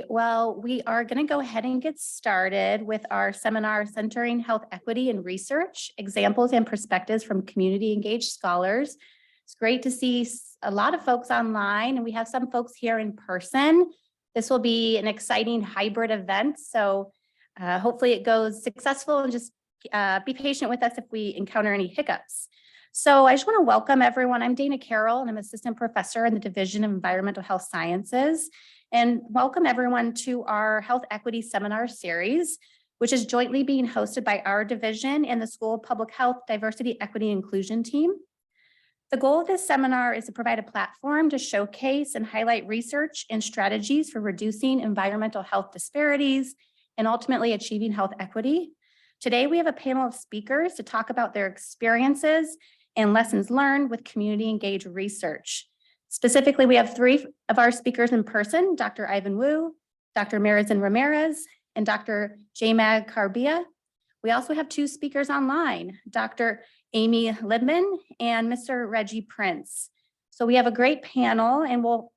Well, we are going to go ahead and get started with our seminar centering health equity and research, examples and perspectives from community engaged scholars. It's great to see a lot of folks online, and we have some folks here in person. This will be an exciting hybrid event, so hopefully it goes successful, and just be patient with us if we encounter any hiccups. So I just want to welcome everyone. I'm Dana Carroll, and I'm assistant professor in the Division of Environmental Health Sciences. And welcome everyone to our Health Equity Seminar Series, which is jointly being hosted by our division and the School of Public Health Diversity, Equity, and Inclusion team. The goal of this seminar is to provide a platform to showcase and highlight research and strategies for reducing environmental health disparities and ultimately achieving health equity. Today, we have a panel of speakers to talk about their experiences and lessons learned with community engaged research. Specifically, we have three of our speakers in person: Dr. Ivan Wu, Dr. Marizan Ramirez, and Dr. J-Mag Karbia. We also have two speakers online, Dr. Amy Libman and Mr. Reggie Prince. So we have a great panel, and we'll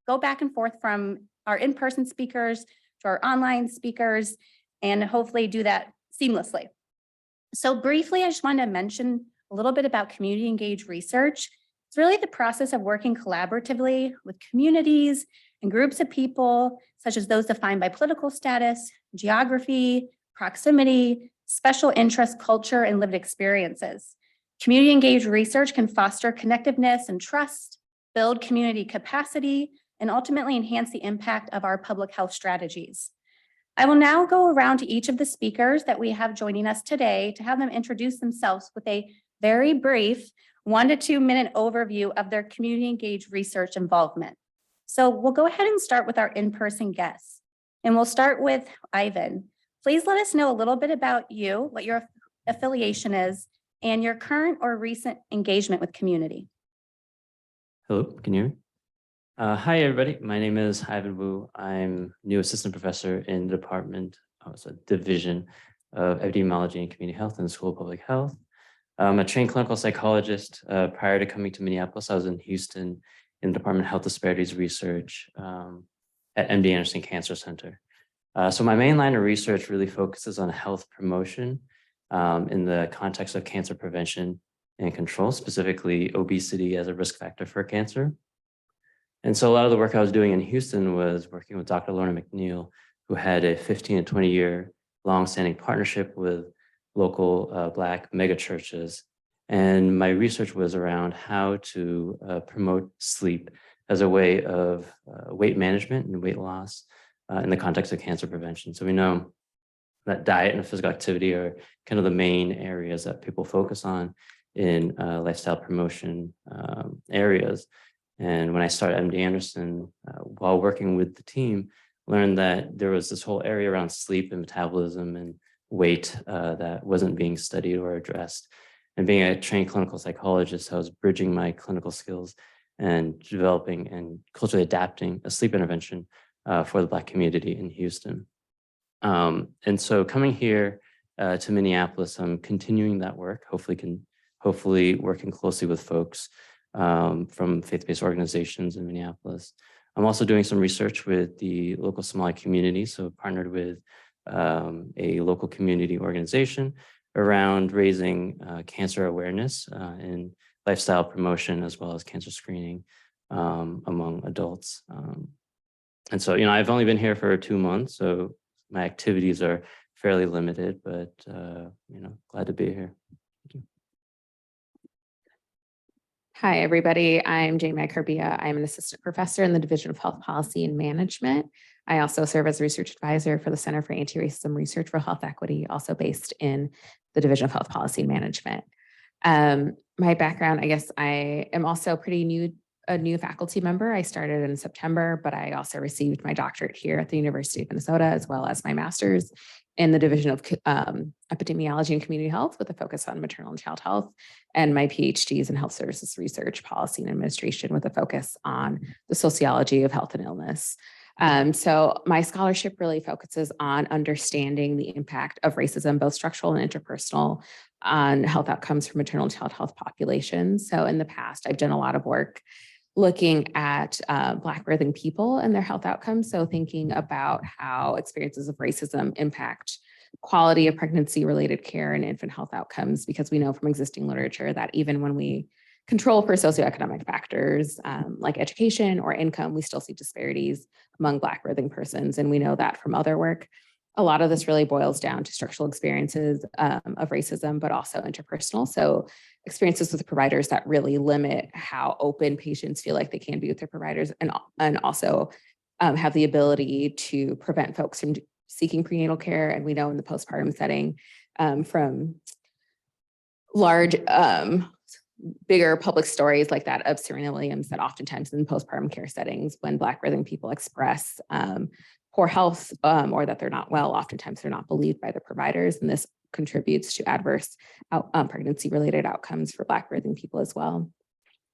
go back and forth from our in-person speakers to our online speakers and hopefully do that seamlessly. So briefly, I just wanted to mention a little bit about community engaged research. It's really the process of working collaboratively with communities and groups of people, such as those defined by political status, geography, proximity, special interest, culture, and lived experiences. Community engaged research can foster connectiveness and trust, build community capacity, and ultimately enhance the impact of our public health strategies. I will now go around to each of the speakers that we have joining us today to have them introduce themselves with a very brief 1 to 2 minute overview of their community engaged research involvement. So we'll go ahead and start with our in-person guests. And we'll start with Ivan. Please let us know a little bit about you, what your affiliation is, and your current or recent engagement with community. Hello, can you hear me? Hi, everybody. My name is Ivan Wu. I'm new assistant professor in the department, division of epidemiology and community health in the School of Public Health. I'm a trained clinical psychologist. Prior to coming to Minneapolis, I was in Houston in the Department of Health Disparities Research at MD Anderson Cancer Center. So my main line of research really focuses on health promotion in the context of cancer prevention and control, specifically obesity as a risk factor for cancer. And so a lot of the work I was doing in Houston was working with Dr. Lorna McNeil, who had a 15 and 20 year long-standing partnership with local Black mega churches. And my research was around how to promote sleep as a way of weight management and weight loss in the context of cancer prevention. So we know that diet and physical activity are kind of the main areas that people focus on in lifestyle promotion areas. And when I started at MD Anderson, while working with the team, learned that there was this whole area around sleep and metabolism and weight that wasn't being studied or addressed. And being a trained clinical psychologist, I was bridging my clinical skills and developing and culturally adapting a sleep intervention for the Black community in Houston. And so coming here to Minneapolis, I'm continuing that work, hopefully working closely with folks from faith-based organizations in Minneapolis. I'm also doing some research with the local Somali community, so partnered with a local community organization around raising cancer awareness and lifestyle promotion, as well as cancer screening among adults. And so, I've only been here for 2 months, so my activities are fairly limited, but, glad to be here. Thank you. Hi, everybody. I'm J-Mag Karbia. I'm an assistant professor in the Division of Health Policy and Management. I also serve as a research advisor for the Center for Anti-Racism Research for Health Equity, also based in the Division of Health Policy and Management. My background, I guess I am also a new faculty member. I started in September, but I also received my doctorate here at the University of Minnesota, as well as my master's in the Division of Epidemiology and Community Health with a focus on maternal and child health, and my PhDs in health services research, policy and administration with a focus on the sociology of health and illness. So my scholarship really focuses on understanding the impact of racism, both structural and interpersonal, on health outcomes for maternal and child health populations. So in the past, I've done a lot of work looking at Black birthing people and their health outcomes. So thinking about how experiences of racism impact quality of pregnancy-related care and infant health outcomes, because we know from existing literature that even when we control for socioeconomic factors like education or income, we still see disparities among Black birthing persons. And we know that from other work. A lot of this really boils down to structural experiences of racism, but also interpersonal. So experiences with providers that really limit how open patients feel like they can be with their providers, and also have the ability to prevent folks from seeking prenatal care. And we know in the postpartum setting from large, bigger public stories like that of Serena Williams, that oftentimes in postpartum care settings, when Black birthing people express poor health or that they're not well, oftentimes they're not believed by the providers. And this contributes to adverse pregnancy-related outcomes for Black birthing people as well.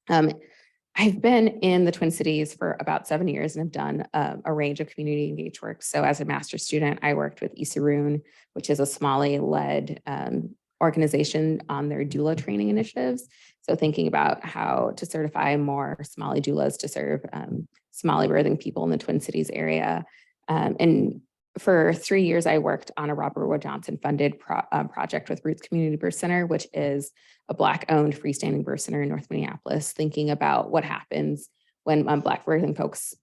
I've been in the Twin Cities for about 7 years and have done a range of community engaged work. So as a master's student, I worked with Isaroon, which is a Somali-led organization on their doula training initiatives. So thinking about how to certify more Somali doulas to serve Somali birthing people in the Twin Cities area. And for 3 years, I worked on a Robert Wood Johnson funded project with Roots Community Birth Center, which is a Black-owned freestanding birth center in North Minneapolis, thinking about what happens when Black birthing folks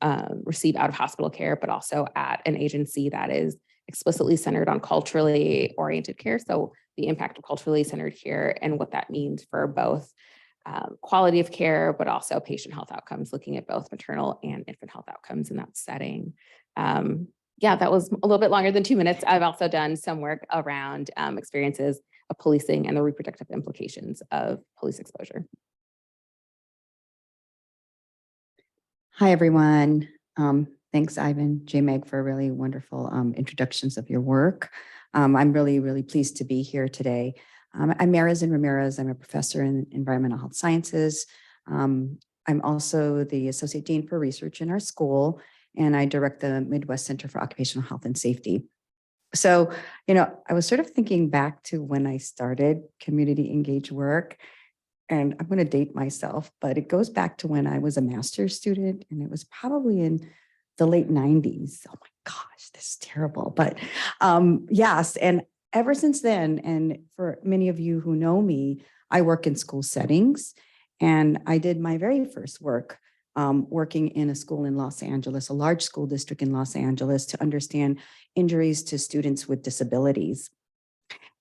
receive out-of-hospital care, but also at an agency that is explicitly centered on culturally oriented care. So the impact of culturally centered care and what that means for both quality of care, but also patient health outcomes, looking at both maternal and infant health outcomes in that setting. Yeah, that was a little bit longer than 2 minutes. I've also done some work around experiences of policing and the reproductive implications of police exposure. Hi, everyone. Thanks, Ivan, JMeg, for really wonderful introductions of your work. I'm really, really pleased to be here today. I'm Marizan Ramirez. I'm a professor in environmental health sciences. I'm also the Associate Dean for Research in our school, and I direct the Midwest Center for Occupational Health and Safety. So, I was sort of thinking back to when I started community engaged work, and I'm going to date myself, but it goes back to when I was a master's student, and it was probably in the late 90s. Oh my gosh, this is terrible. But yes, and ever since then, and for many of you who know me, I work in school settings, and I did my very first work working in a school in Los Angeles, a large school district in Los Angeles, to understand injuries to students with disabilities.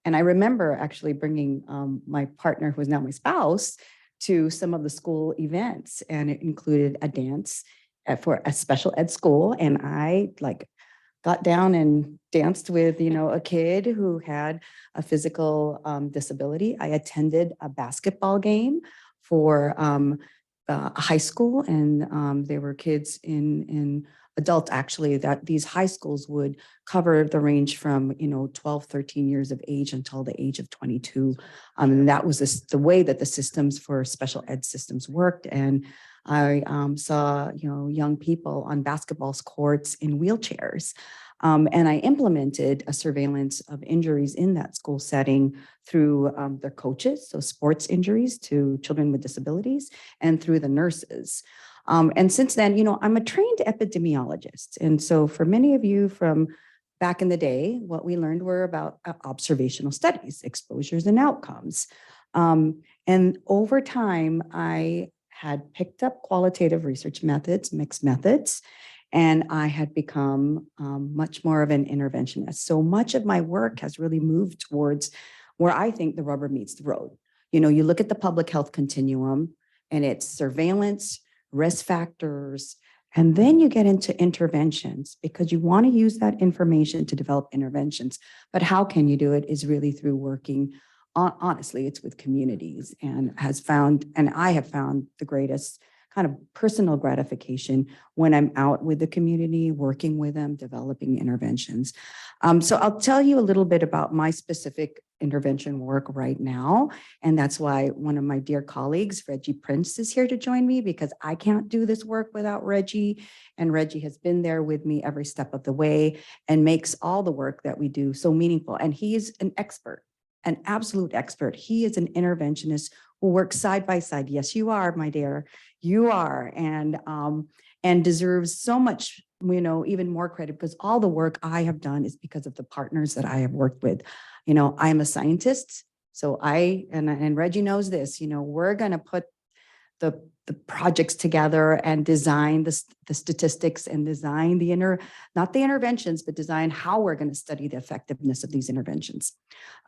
And I remember actually bringing my partner, who is now my spouse, to some of the school events, and it included a dance for a special ed school. And I got down and danced with, a kid who had a physical disability. I attended a basketball game for a high school, and there were kids in adult, actually, that these high schools would cover the range from 12, 13 years of age until the age of 22. And that was the way that the systems for special ed systems worked. And I saw young people on basketball courts in wheelchairs. And I implemented a surveillance of injuries in that school setting through their coaches, so sports injuries to children with disabilities, and through the nurses. And since then, I'm a trained epidemiologist. And so for many of you from back in the day, what we learned were about observational studies, exposures and outcomes. And over time, I had picked up qualitative research methods, mixed methods, and I had become much more of an interventionist. So much of my work has really moved towards where I think the rubber meets the road. You look at the public health continuum, and it's surveillance, risk factors, and then you get into interventions, because you want to use that information to develop interventions. But how can you do it is really through working, honestly, it's with communities, and I have found the greatest kind of personal gratification when I'm out with the community, working with them, developing interventions. So I'll tell you a little bit about my specific intervention work right now. And that's why one of my dear colleagues, Reggie Prince, is here to join me, because I can't do this work without Reggie. And Reggie has been there with me every step of the way and makes all the work that we do so meaningful. And he is an expert, an absolute expert. He is an interventionist who works side by side. Yes, you are, my dear. You are, and deserves so much, even more credit, because all the work I have done is because of the partners that I have worked with. I'm a scientist, so and Reggie knows this, we're going to put the projects together and design the statistics and design not the interventions, but design how we're going to study the effectiveness of these interventions.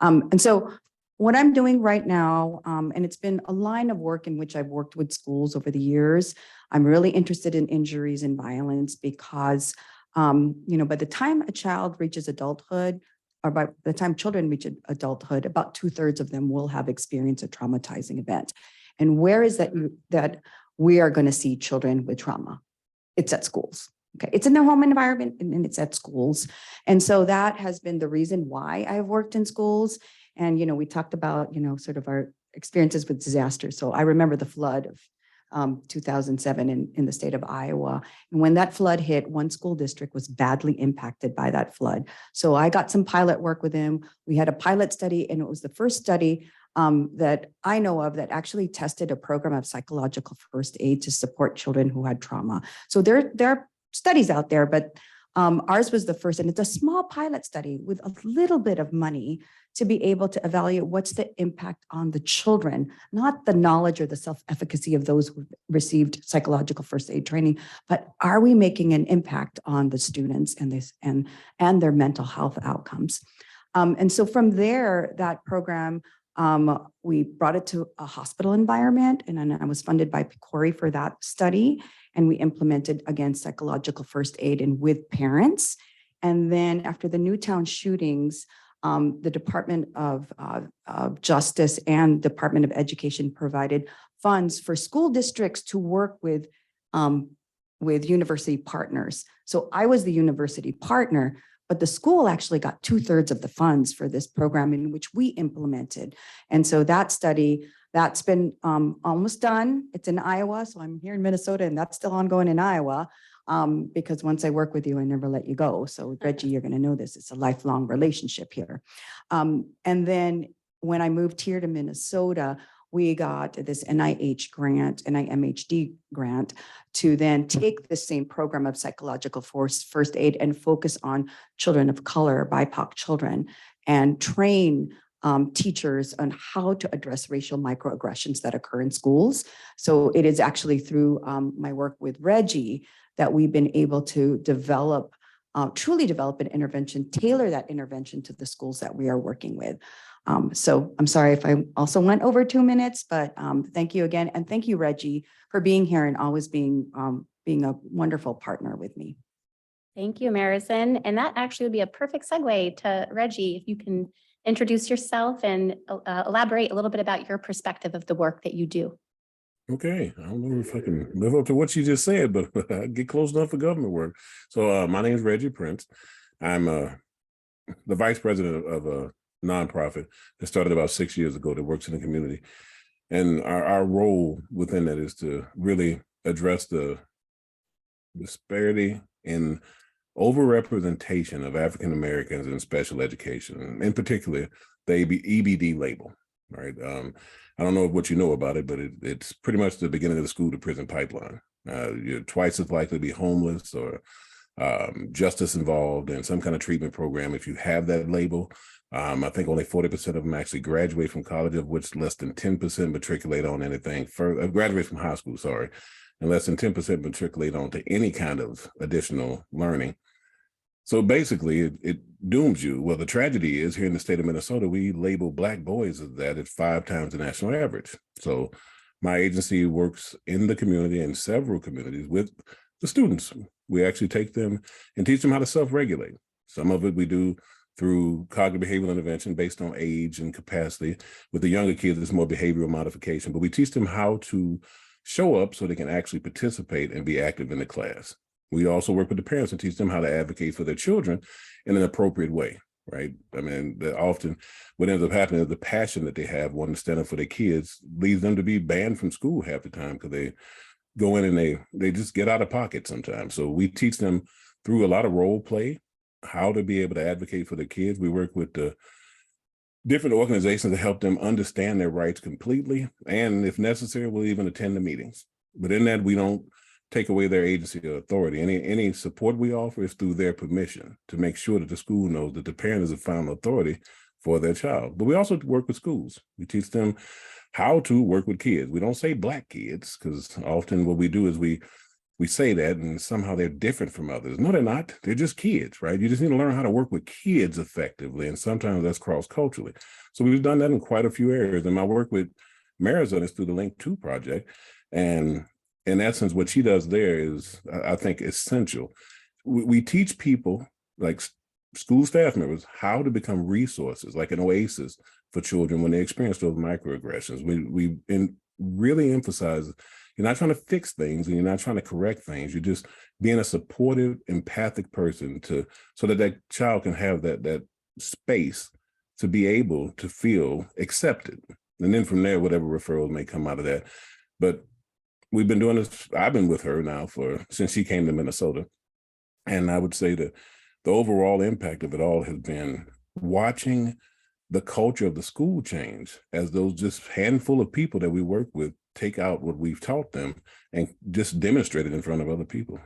And so what I'm doing right now, and it's been a line of work in which I've worked with schools over the years. I'm really interested in injuries and violence because, by the time a child reaches adulthood, or by the time children reach adulthood, about 2/3 of them will have experienced a traumatizing event. And where is that we are going to see children with trauma? It's at schools. Okay, it's in the home environment and it's at schools. And so that has been the reason why I've worked in schools. And, we talked about, sort of our experiences with disasters. So I remember the flood of 2007 in the state of Iowa. And when that flood hit, one school district was badly impacted by that flood. So I got some pilot work with them. We had a pilot study, and it was the first study that I know of that actually tested a program of psychological first aid to support children who had trauma. So there are studies out there, but ours was the first, and it's a small pilot study with a little bit of money to be able to evaluate what's the impact on the children, not the knowledge or the self-efficacy of those who received psychological first aid training, but are we making an impact on the students and their mental health outcomes? And so from there, that program, we brought it to a hospital environment, and then I was funded by PCORI for that study. And we implemented, again, psychological first aid and with parents. And then after the Newtown shootings, the Department of Justice and Department of Education provided funds for school districts to work with university partners. So I was the university partner, but the school actually got 2/3 of the funds for this program in which we implemented. And so that study, that's been almost done. It's in Iowa. So I'm here in Minnesota, and that's still ongoing in Iowa. Because once I work with you, I never let you go. So Reggie, you're going to know this. It's a lifelong relationship here. And then when I moved here to Minnesota, we got this NIH grant, NIMHD grant, to then take the same program of psychological first aid and focus on children of color, BIPOC children, and train teachers on how to address racial microaggressions that occur in schools. So it is actually through my work with Reggie that we've been able to truly develop an intervention, tailor that intervention to the schools that we are working with. So I'm sorry if I also went over 2 minutes, but thank you again. And thank you, Reggie, for being here and always being a wonderful partner with me. Thank you, Marison. And that actually would be a perfect segue to Reggie. If you can introduce yourself and elaborate a little bit about your perspective of the work that you do. Okay, I don't know if I can live up to what you just said, but I get close enough for government work. So my name is Reggie Prince. I'm the vice president of a nonprofit that started about 6 years ago that works in the community. And our role within that is to really address the disparity in overrepresentation of African Americans in special education, and in particular, the EBD label, right? I don't know what you know about it, but it's pretty much the beginning of the school to prison pipeline. You're twice as likely to be homeless or justice involved in some kind of treatment program if you have that label. I think only 40% of them actually graduate from college, of which less than 10% matriculate on anything further, graduate from high school, sorry, and less than 10% matriculate on to any kind of additional learning. So basically, it dooms you. Well, the tragedy is here in the state of Minnesota, we label Black boys as that at 5 times the national average. So my agency works in the community, in several communities, with the students. We actually take them and teach them how to self-regulate. Some of it we do through cognitive behavioral intervention based on age and capacity. With the younger kids, it's more behavioral modification, but we teach them how to show up so they can actually participate and be active in the class. We also work with the parents and teach them how to advocate for their children in an appropriate way, right? I mean, often what ends up happening is the passion that they have wanting to stand up for their kids leads them to be banned from school half the time because they go in and they just get out of pocket sometimes. So we teach them through a lot of role play how to be able to advocate for their kids. We work with the different organizations to help them understand their rights completely. And if necessary, we'll even attend the meetings. But in that, we don't take away their agency or authority. Any support we offer is through their permission to make sure that the school knows that the parent is a final authority for their child. But we also work with schools. We teach them how to work with kids. We don't say Black kids, because often what we do is we say that and somehow they're different from others. No, they're not. They're just kids, right? You just need to learn how to work with kids effectively. And sometimes that's cross-culturally. So we've done that in quite a few areas. And my work with Marizon is through the Link 2 project. And in essence, what she does there is, I think, essential. We teach people, like school staff members, how to become resources, like an oasis for children when they experience those microaggressions. We really emphasize you're not trying to fix things and you're not trying to correct things. You're just being a supportive, empathic person so that child can have that space to be able to feel accepted. And then from there, whatever referrals may come out of that. But we've been doing this. I've been with her now since she came to Minnesota. And I would say that the overall impact of it all has been watching the culture of the school change as those just handful of people that we work with take out what we've taught them and just demonstrate it in front of other people.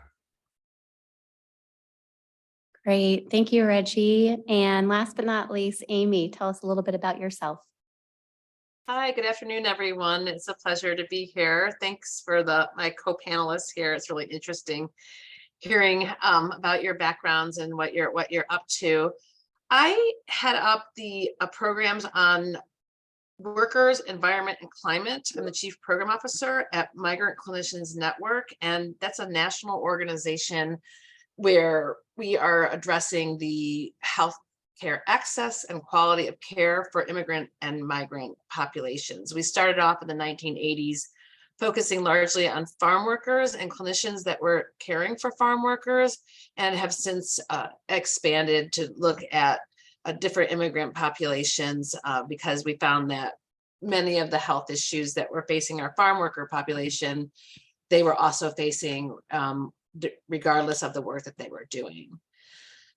Great. Thank you, Reggie. And last but not least, Amy, tell us a little bit about yourself. Hi, good afternoon, everyone. It's a pleasure to be here. Thanks for my co-panelists here. It's really interesting hearing about your backgrounds and what you're up to. I head up the programs on workers, environment, and climate. I'm the Chief Program Officer at Migrant Clinicians Network, and that's a national organization where we are addressing the healthcare access and quality of care for immigrant and migrant populations. We started off in the 1980s, focusing largely on farm workers and clinicians that were caring for farm workers, and have since expanded to look at different immigrant populations because we found that many of the health issues that were facing our farm worker population, they were also facing regardless of the work that they were doing.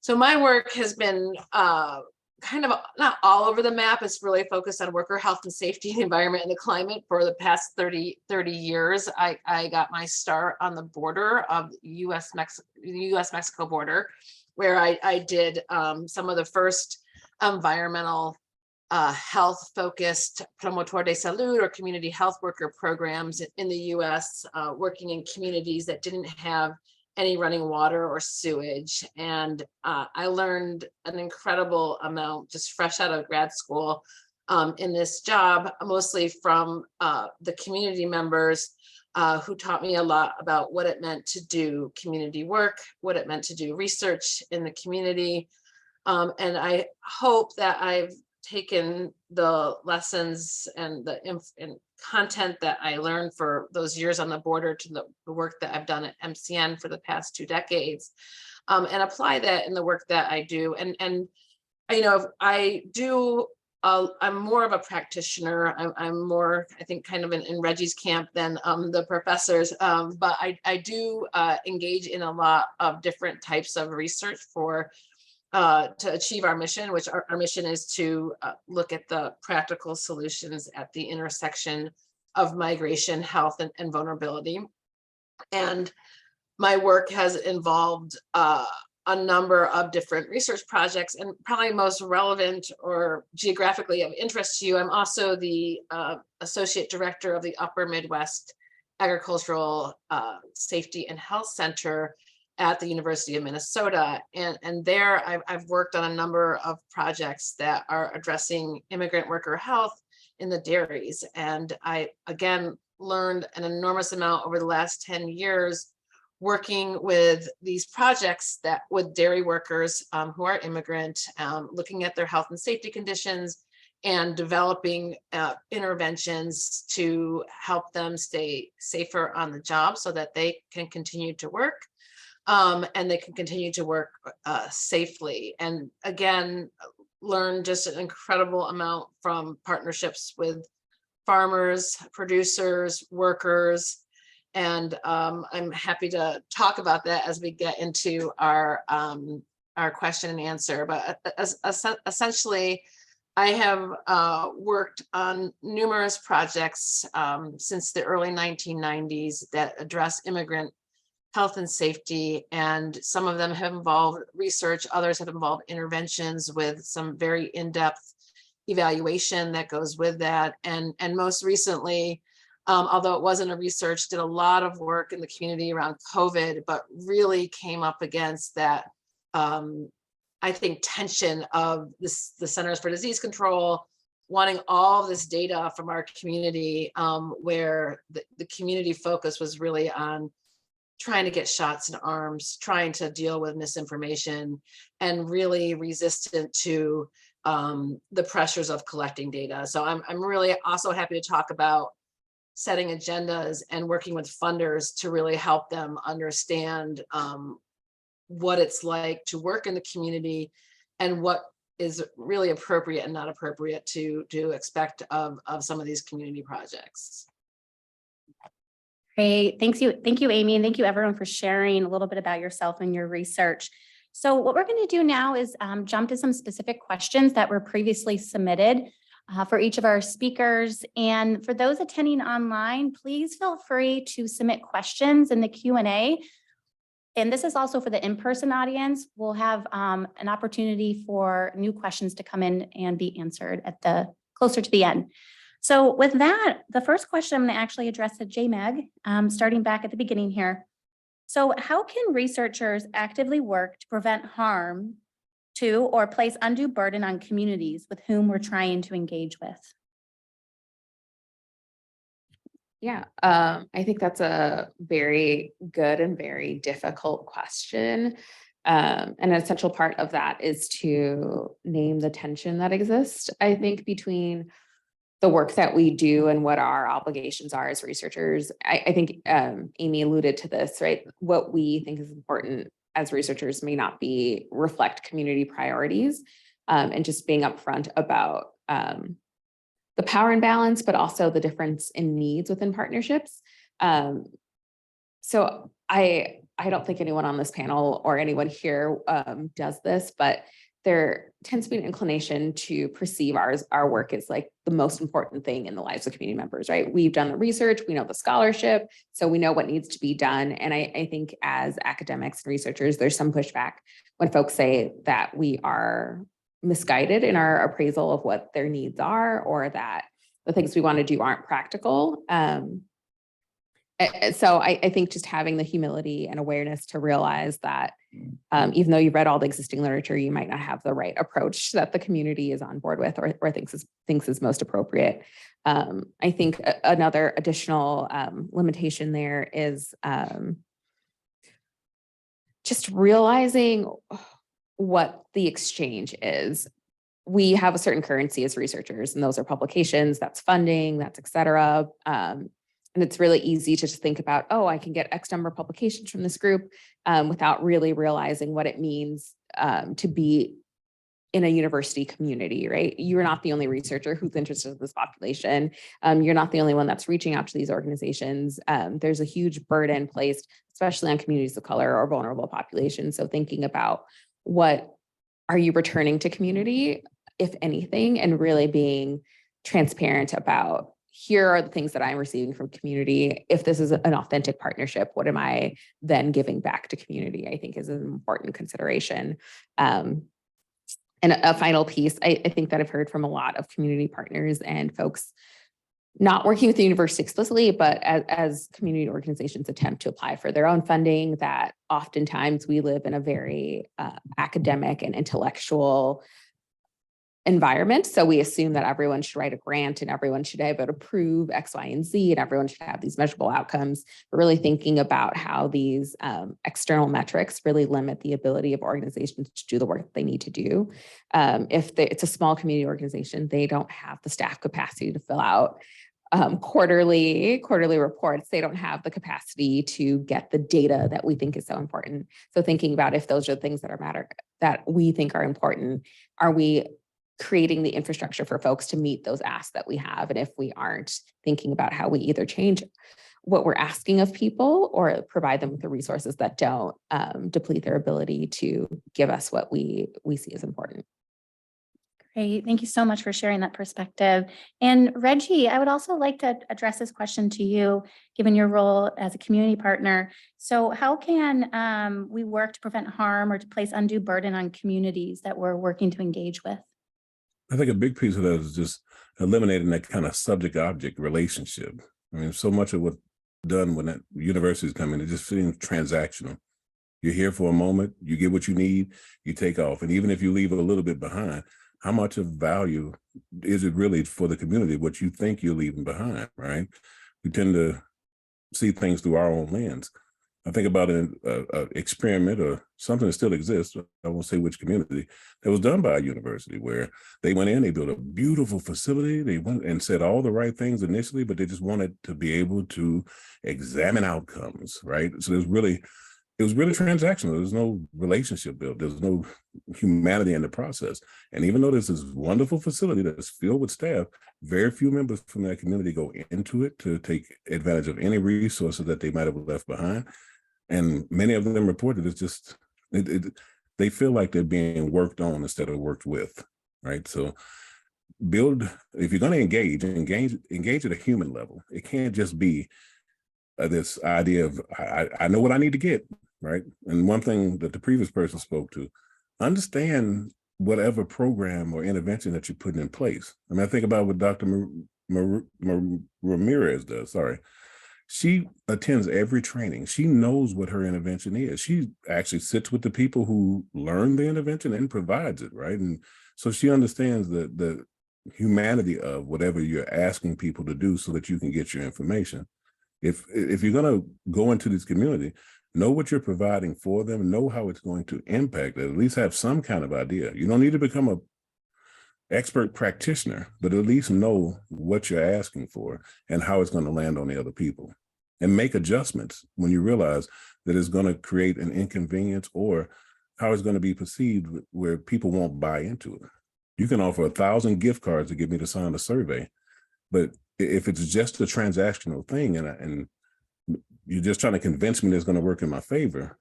So my work has been kind of not all over the map. It's really focused on worker health and safety, the environment, and the climate for the past 30 years. I got my start on the border of the US-Mexico border, where I did some of the first environmental health-focused promotor de salud or community health worker programs in the US, working in communities that didn't have any running water or sewage. And I learned an incredible amount just fresh out of grad school in this job, mostly from the community members who taught me a lot about what it meant to do community work, what it meant to do research in the community. And I hope that I've taken the lessons and the content that I learned for those years on the border to the work that I've done at MCN for the past 2 decades, and apply that in the work that I do. And you know, I do. I'm more of a practitioner. I'm more, I think, kind of in Reggie's camp than the professors. But I do engage in a lot of different types of research to achieve our mission, which our mission is to look at the practical solutions at the intersection of migration, health, and vulnerability. And my work has involved a number of different research projects, and probably most relevant or geographically of interest to you, I'm also the Associate Director of the Upper Midwest Agricultural Safety and Health Center at the University of Minnesota. And there I've worked on a number of projects that are addressing immigrant worker health in the dairies. And I, again, learned an enormous amount over the last 10 years working with these projects with dairy workers who are immigrant, looking at their health and safety conditions and developing interventions to help them stay safer on the job so that they can continue to work. And they can continue to work safely. And again, learn just an incredible amount from partnerships with farmers, producers, workers. And I'm happy to talk about that as we get into our question and answer. But essentially, I have worked on numerous projects since the early 1990s that address immigrant health and safety, and some of them have involved research, others have involved interventions with some very in-depth evaluation that goes with that. And most recently, although it wasn't a research, did a lot of work in the community around COVID, but really came up against that, I think, tension of this, the Centers for Disease Control wanting all this data from our community, where the community focus was really on trying to get shots in arms, trying to deal with misinformation, and really resistant to the pressures of collecting data. So I'm really also happy to talk about setting agendas and working with funders to really help them understand what it's like to work in the community and what is really appropriate and not appropriate to expect of some of these community projects. Great. Thank you, Amy, and thank you everyone for sharing a little bit about yourself and your research. So what we're going to do now is jump to some specific questions that were previously submitted for each of our speakers. And for those attending online, please feel free to submit questions in the Q&A. And this is also for the in-person audience. We'll have an opportunity for new questions to come in and be answered at the closer to the end. So with that, the first question I'm going to actually address to JMEG, starting back at the beginning here. So how can researchers actively work to prevent harm to or place undue burden on communities with whom we're trying to engage with? Yeah, I think that's a very good and very difficult question. And an essential part of that is to name the tension that exists, I think, between the work that we do and what our obligations are as researchers. I think Amy alluded to this, right? What we think is important as researchers may not reflect community priorities, and just being upfront about the power imbalance, but also the difference in needs within partnerships. So I don't think anyone on this panel or anyone here does this, but there tends to be an inclination to perceive our work as like the most important thing in the lives of community members, right? We've done the research, we know the scholarship, so we know what needs to be done. And I think as academics and researchers, there's some pushback when folks say that we are misguided in our appraisal of what their needs are, or that the things we want to do aren't practical. So I think just having the humility and awareness to realize that even though you've read all the existing literature, you might not have the right approach that the community is on board with or thinks is most appropriate. I think another additional limitation there is just realizing what the exchange is. We have a certain currency as researchers, and those are publications, that's funding, that's et cetera. And it's really easy to just think about, oh, I can get X number of publications from this group without really realizing what it means to be in a university community, right? You're not the only researcher who's interested in this population. You're not the only one that's reaching out to these organizations. There's a huge burden placed, especially on communities of color or vulnerable populations. So thinking about what are you returning to community, if anything, and really being transparent about, here are the things that I'm receiving from community. If this is an authentic partnership, what am I then giving back to community, I think is an important consideration. And a final piece, I think that I've heard from a lot of community partners and folks not working with the university explicitly, but as community organizations attempt to apply for their own funding, that oftentimes we live in a very academic and intellectual environment. So we assume that everyone should write a grant and everyone should be able to prove X, Y, and Z, and everyone should have these measurable outcomes. But really thinking about how these external metrics really limit the ability of organizations to do the work they need to do. If it's a small community organization, they don't have the staff capacity to fill out quarterly reports. They don't have the capacity to get the data that we think is so important. So thinking about if those are the things that matter, that we think are important, are we creating the infrastructure for folks to meet those asks that we have? And if we aren't, thinking about how we either change what we're asking of people or provide them with the resources that don't deplete their ability to give us what we see as important. Great. Thank you so much for sharing that perspective. And Reggie, I would also like to address this question to you, given your role as a community partner. So how can we work to prevent harm or to place undue burden on communities that we're working to engage with? I think a big piece of that is just eliminating that kind of subject-object relationship. I mean, so much of what's done when that universities come in, it just seems transactional. You're here for a moment, you get what you need, you take off. And even if you leave a little bit behind, how much of value is it really for the community, what you think you're leaving behind, right? We tend to see things through our own lens. I think about an experiment or something that still exists, I won't say which community, that was done by a university where they went in, they built a beautiful facility, they went and said all the right things initially, but they just wanted to be able to examine outcomes, right? So it was really transactional. There's no relationship built. There's no humanity in the process. And even though this is a wonderful facility that's filled with staff, very few members from that community go into it to take advantage of any resources that they might have left behind. And many of them reported it's just, they feel like they're being worked on instead of worked with, right? So if you're going to engage at a human level. It can't just be this idea of, I know what I need to get, right? And one thing that the previous person spoke to, understand whatever program or intervention that you're putting in place. I mean, I think about what Dr. Ramirez does, sorry. She attends every training. She knows what her intervention is. She actually sits with the people who learn the intervention and provides it, right? And so she understands the humanity of whatever you're asking people to do so that you can get your information. If you're going to go into this community, know what you're providing for them, know how it's going to impact it, at least have some kind of idea. You don't need to become an expert practitioner, but at least know what you're asking for and how it's going to land on the other people. And make adjustments when you realize that it's going to create an inconvenience or how it's going to be perceived where people won't buy into it. You can offer 1,000 gift cards to get me to sign a survey, but if it's just a transactional thing and you're just trying to convince me that it's going to work in my favor,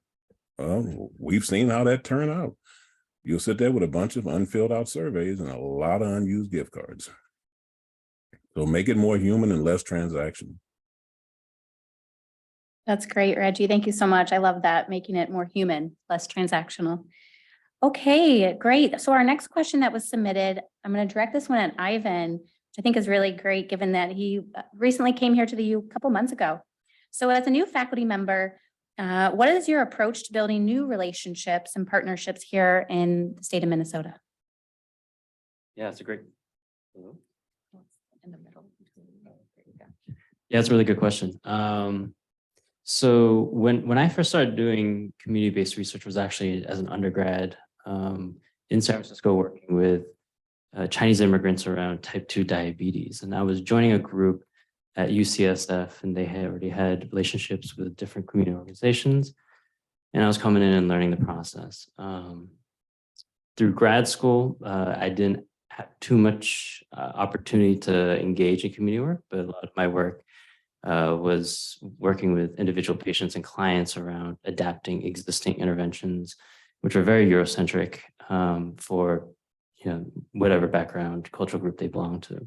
we've seen how that turned out. You'll sit there with a bunch of unfilled out surveys and a lot of unused gift cards. So make it more human and less transactional. That's great, Reggie. Thank you so much. I love that, making it more human, less transactional. Okay, great. So our next question that was submitted, I'm going to direct this one at Ivan, which I think is really great, given that he recently came here to the U a couple months ago. So as a new faculty member, what is your approach to building new relationships and partnerships here in the state of Minnesota? Yeah, it's a great. In the middle. Yeah, it's a really good question. So when I first started doing community-based research was actually as an undergrad in San Francisco, working with Chinese immigrants around type 2 diabetes. And I was joining a group at UCSF, and they had already had relationships with different community organizations. And I was coming in and learning the process. Through grad school, I didn't have too much opportunity to engage in community work, but a lot of my work was working with individual patients and clients around adapting existing interventions, which are very Eurocentric for whatever background, cultural group they belong to.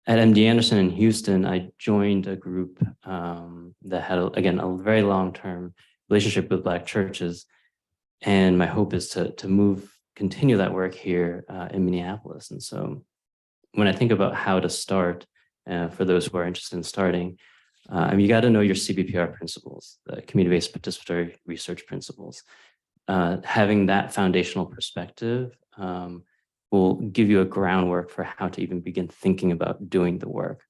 At MD Anderson in Houston, I joined a group that had, again, a very long-term relationship with Black churches. And my hope is to continue that work here in Minneapolis. And so when I think about how to start, for those who are interested in starting, you got to know your CBPR principles, the community-based participatory research principles. Having that foundational perspective will give you a groundwork for how to even begin thinking about doing the work.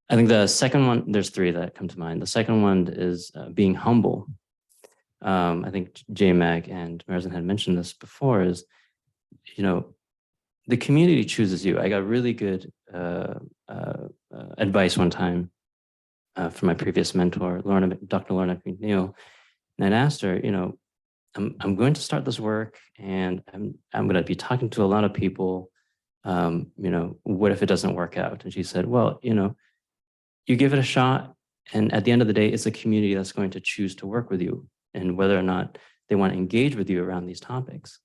I think the second one, there's three that come to mind. The second one is being humble. I think JMAG and Marizan had mentioned this before, is, the community chooses you. I got really good advice one time from my previous mentor, Dr. Lorna McNeil, and I'd asked her, I'm going to start this work, and I'm going to be talking to a lot of people. What if it doesn't work out? And she said, well, you give it a shot, and at the end of the day, it's a community that's going to choose to work with you, and whether or not they want to engage with you around these topics.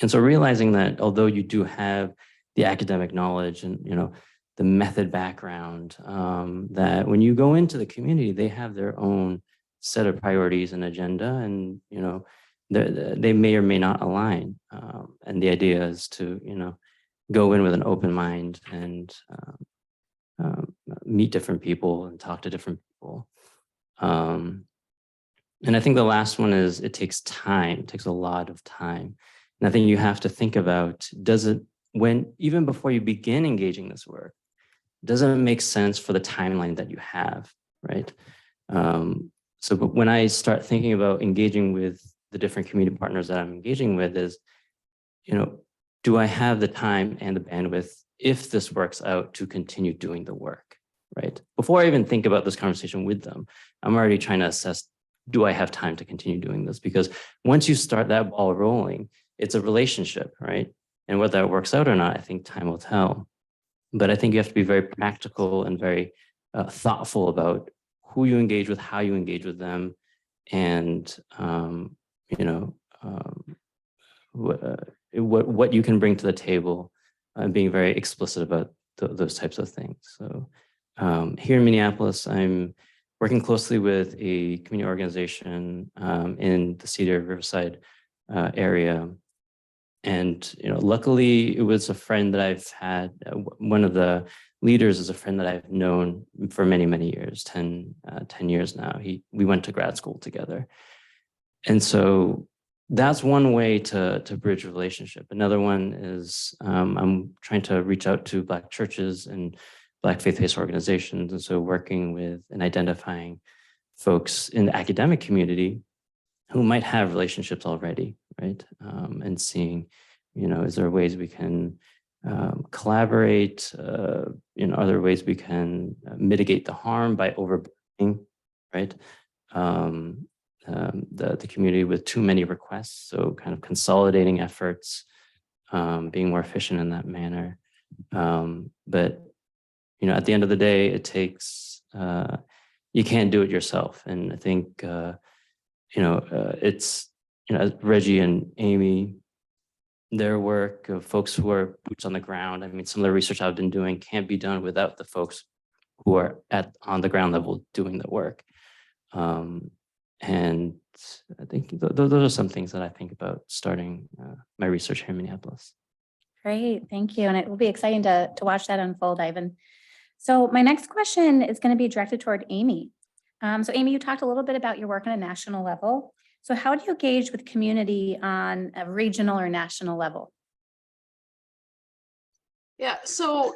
And so realizing that although you do have the academic knowledge and, the method background, that when you go into the community, they have their own set of priorities and agenda, and, they may or may not align. And the idea is to, go in with an open mind and meet different people and talk to different people. And I think the last one is it takes time, it takes a lot of time. And I think you have to think about, even before you begin engaging this work, does it make sense for the timeline that you have, right? But when I start thinking about engaging with the different community partners that I'm engaging with is, do I have the time and the bandwidth, if this works out, to continue doing the work, right? Before I even think about this conversation with them, I'm already trying to assess, do I have time to continue doing this? Because once you start that ball rolling, it's a relationship, right? And whether that works out or not, I think time will tell. But I think you have to be very practical and very thoughtful about who you engage with, how you engage with them, and what you can bring to the table, and being very explicit about those types of things. So here in Minneapolis, I'm working closely with a community organization in the Cedar Riverside area. And, luckily it was a friend that I've had, one of the leaders is a friend that I've known for many, many years, 10 years now. We went to grad school together. And so that's one way to bridge a relationship. Another one is I'm trying to reach out to Black churches and Black faith-based organizations. And so working with and identifying folks in the academic community who might have relationships already, right? And seeing, is there ways we can collaborate? Are there ways we can mitigate the harm by overburdening, right? The community with too many requests. So kind of consolidating efforts, being more efficient in that manner. But, at the end of the day, it takes, you can't do it yourself. And I think, it's, Reggie and Amy, their work of folks who are boots on the ground. I mean, some of the research I've been doing can't be done without the folks who are on the ground level doing the work. And I think those are some things that I think about starting my research here in Minneapolis. Great, thank you. And it will be exciting to watch that unfold, Ivan. So my next question is going to be directed toward Amy. So Amy, you talked a little bit about your work on a national level. So how do you engage with community on a regional or national level? Yeah, so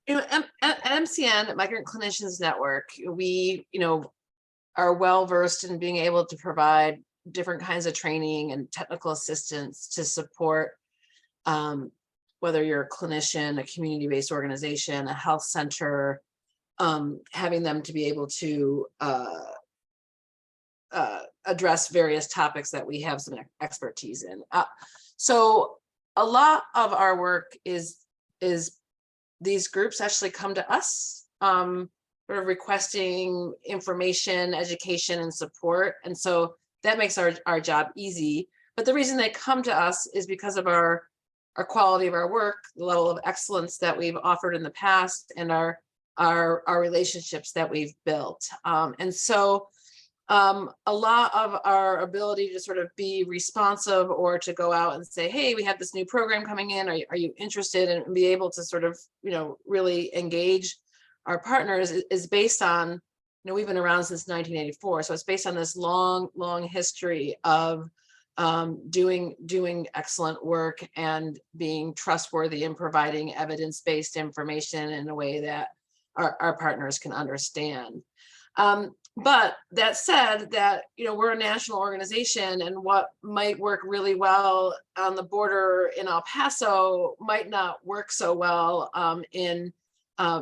at MCN, Migrant Clinicians Network, we are well versed in being able to provide different kinds of training and technical assistance to support whether you're a clinician, a community-based organization, a health center, having them to be able to address various topics that we have some expertise in. So a lot of our work is these groups actually come to us sort of requesting information, education, and support. And so that makes our job easy. But the reason they come to us is because of our quality of our work, the level of excellence that we've offered in the past, and our relationships that we've built. And so a lot of our ability to sort of be responsive or to go out and say, hey, we have this new program coming in. Are you interested? And be able to sort of, really engage our partners is based on, we've been around since 1984. So it's based on this long, long history of doing excellent work and being trustworthy and providing evidence-based information in a way that our partners can understand. But that said, that we're a national organization, and what might work really well on the border in El Paso might not work so well in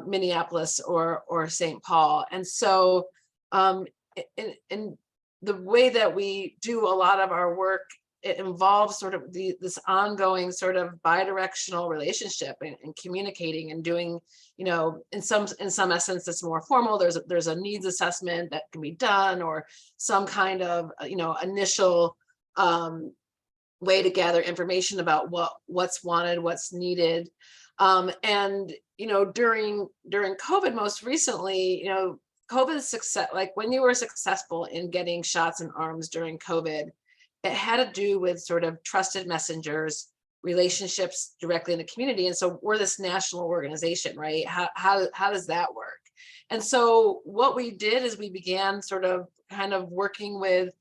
Minneapolis or St. Paul. And so in the way that we do a lot of our work, it involves sort of this ongoing sort of bidirectional relationship and communicating and doing, in some essence, it's more formal. There's a needs assessment that can be done, or some kind of, initial way to gather information about what's wanted, what's needed. And, during COVID, most recently, COVID success, like when you were successful in getting shots in arms during COVID, it had to do with sort of trusted messengers, relationships directly in the community. And so we're this national organization, right? How does that work? And so what we did is we began sort of kind of working with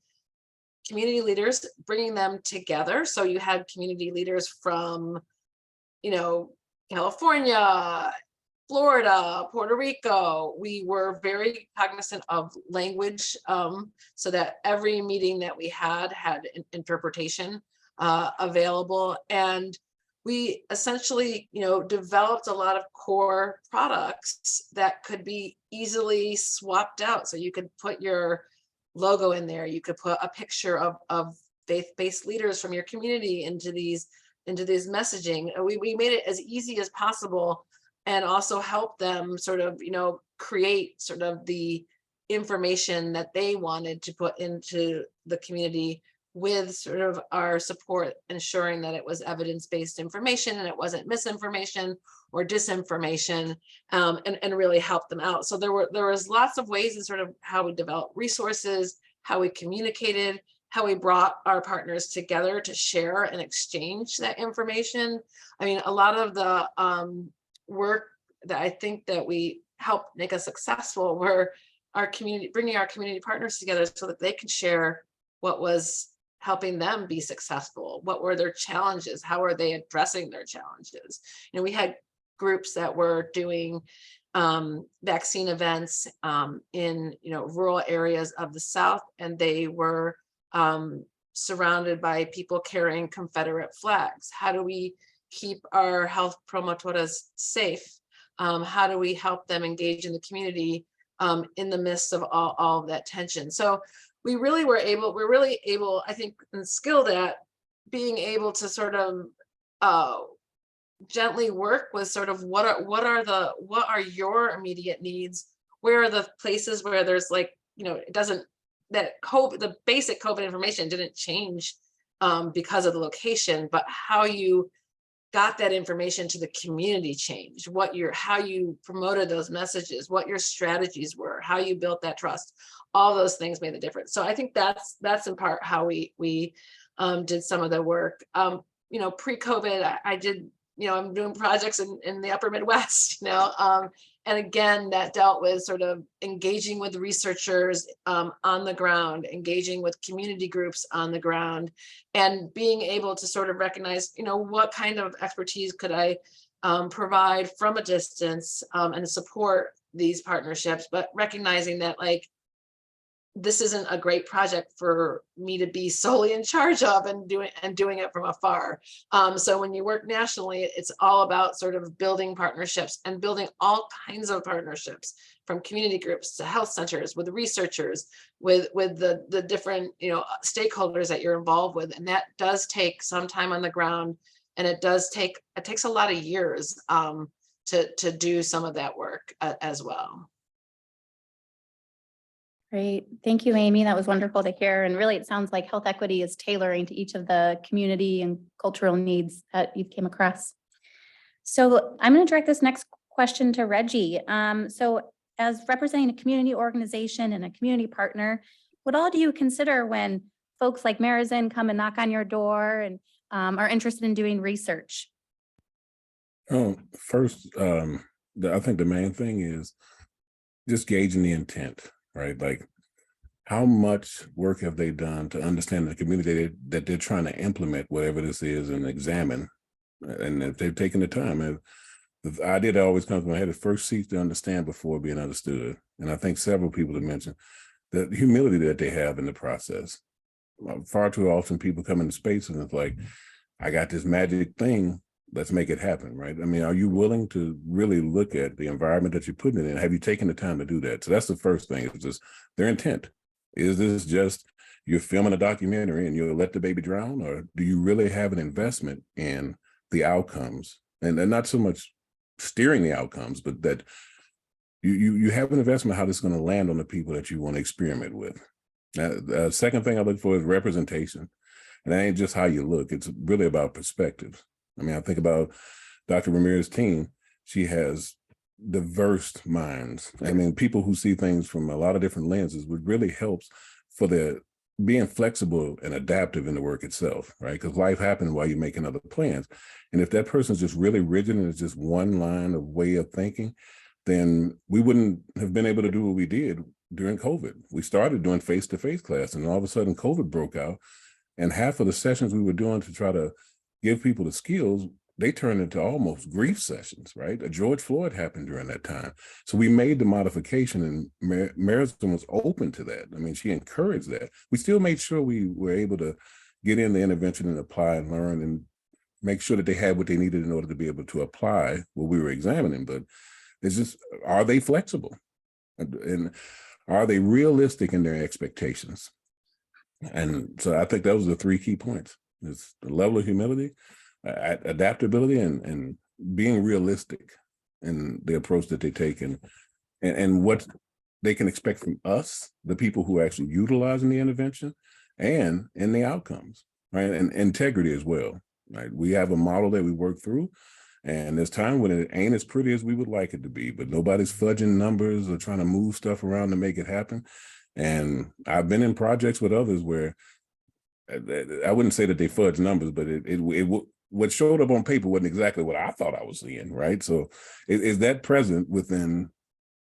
community leaders, bringing them together. So you had community leaders from, California, Florida, Puerto Rico. We were very cognizant of language, so that every meeting that we had an interpretation available. And we essentially, developed a lot of core products that could be easily swapped out. So you could put your logo in there. You could put a picture of faith-based leaders from your community into these messaging. We made it as easy as possible, and also help them sort of, create sort of the information that they wanted to put into the community, with sort of our support, ensuring that it was evidence-based information and it wasn't misinformation or disinformation, and really help them out. So there was lots of ways in sort of how we developed resources, how we communicated, how we brought our partners together to share and exchange that information. I mean, a lot of the work that I think that we helped make us successful were bringing our community partners together so that they could share what was helping them be successful. What were their challenges? How are they addressing their challenges? We had groups that were doing vaccine events in rural areas of the South, and they were surrounded by people carrying Confederate flags. How do we keep our health promotoras safe? How do we help them engage in the community in the midst of all of that tension? So we're really able, I think, and skilled at being able to sort of gently work with sort of what are your immediate needs? Where are the places where there's the basic COVID information didn't change because of the location, but how you got that information to the community changed, how you promoted those messages, what your strategies were, how you built that trust. All those things made the difference. So I think that's in part how we did some of the work. Pre-COVID, I did, I'm doing projects in the upper Midwest, and again, that dealt with sort of engaging with researchers on the ground, engaging with community groups on the ground, and being able to sort of recognize, what kind of expertise could I provide from a distance, and support these partnerships, but recognizing that this isn't a great project for me to be solely in charge of and doing it from afar. So when you work nationally, it's all about sort of building partnerships and building all kinds of partnerships, from community groups to health centers, with researchers, with the different stakeholders that you're involved with. And that does take some time on the ground, and it takes a lot of years to do some of that work as well. Great. Thank you, Amy. That was wonderful to hear. And really, it sounds like health equity is tailoring to each of the community and cultural needs that you came across. So I'm going to direct this next question to Reggie. So as representing a community organization and a community partner, what all do you consider when folks like Marizin come and knock on your door and are interested in doing research? First, I think the main thing is just gauging the intent. Right? Like, how much work have they done to understand the community that they're trying to implement whatever this is and examine? And if they've taken the time, and the idea that always comes to my head is first seek to understand before being understood. And I think several people have mentioned the humility that they have in the process. Far too often people come into space and it's like, I got this magic thing, let's make it happen, right? I mean, are you willing to really look at the environment that you're putting it in? Have you taken the time to do that? So that's the first thing, is just their intent. Is this just you're filming a documentary and you'll let the baby drown? Or do you really have an investment in the outcomes? And not so much steering the outcomes, but that you have an investment how this is going to land on the people that you want to experiment with. Now, the second thing I look for is representation. And that ain't just how you look. It's really about perspective. I mean, I think about Dr. Ramirez's team. She has diverse minds. I mean, people who see things from a lot of different lenses, which really helps for the being flexible and adaptive in the work itself, right? Because life happens while you're making other plans. And if that person's just really rigid and it's just one line of way of thinking, then we wouldn't have been able to do what we did during COVID. We started doing face-to-face class, and all of a sudden COVID broke out. And half of the sessions we were doing to try to give people the skills, they turned into almost grief sessions, right? A George Floyd happened during that time. So we made the modification, and Marison was open to that. I mean, she encouraged that. We still made sure we were able to get in the intervention and apply and learn and make sure that they had what they needed in order to be able to apply what we were examining. But it's just, are they flexible? And are they realistic in their expectations? And so I think those are the three key points. It's the level of humility, adaptability, and being realistic in the approach that they take, and what they can expect from us, the people who are actually utilizing the intervention, and in the outcomes, right? And integrity as well, right? We have a model that we work through, and there's time when it ain't as pretty as we would like it to be, but nobody's fudging numbers or trying to move stuff around to make it happen. And I've been in projects with others where I wouldn't say that they fudge numbers, but what showed up on paper wasn't exactly what I thought I was seeing, right? So is that present within,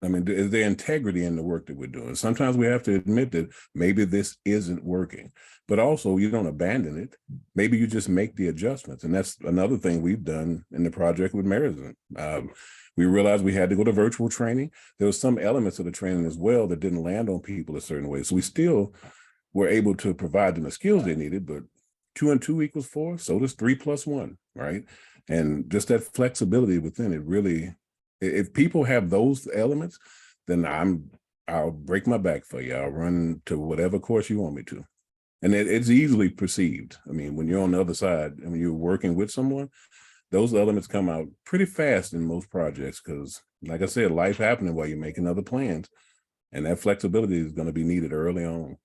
I mean, is there integrity in the work that we're doing? Sometimes we have to admit that maybe this isn't working, but also you don't abandon it. Maybe you just make the adjustments. And that's another thing we've done in the project with Marison. We realized we had to go to virtual training. There was some elements of the training as well that didn't land on people a certain way. So we still were able to provide them the skills they needed, but 2 and 2 = 4. So does 3 + 1, right? And just that flexibility within it really, if people have those elements, then I'll break my back for you. I'll run to whatever course you want me to. And it's easily perceived. I mean, when you're on the other side and when you're working with someone, those elements come out pretty fast in most projects because, like I said, life happening while you're making other plans. And that flexibility is going to be needed early on.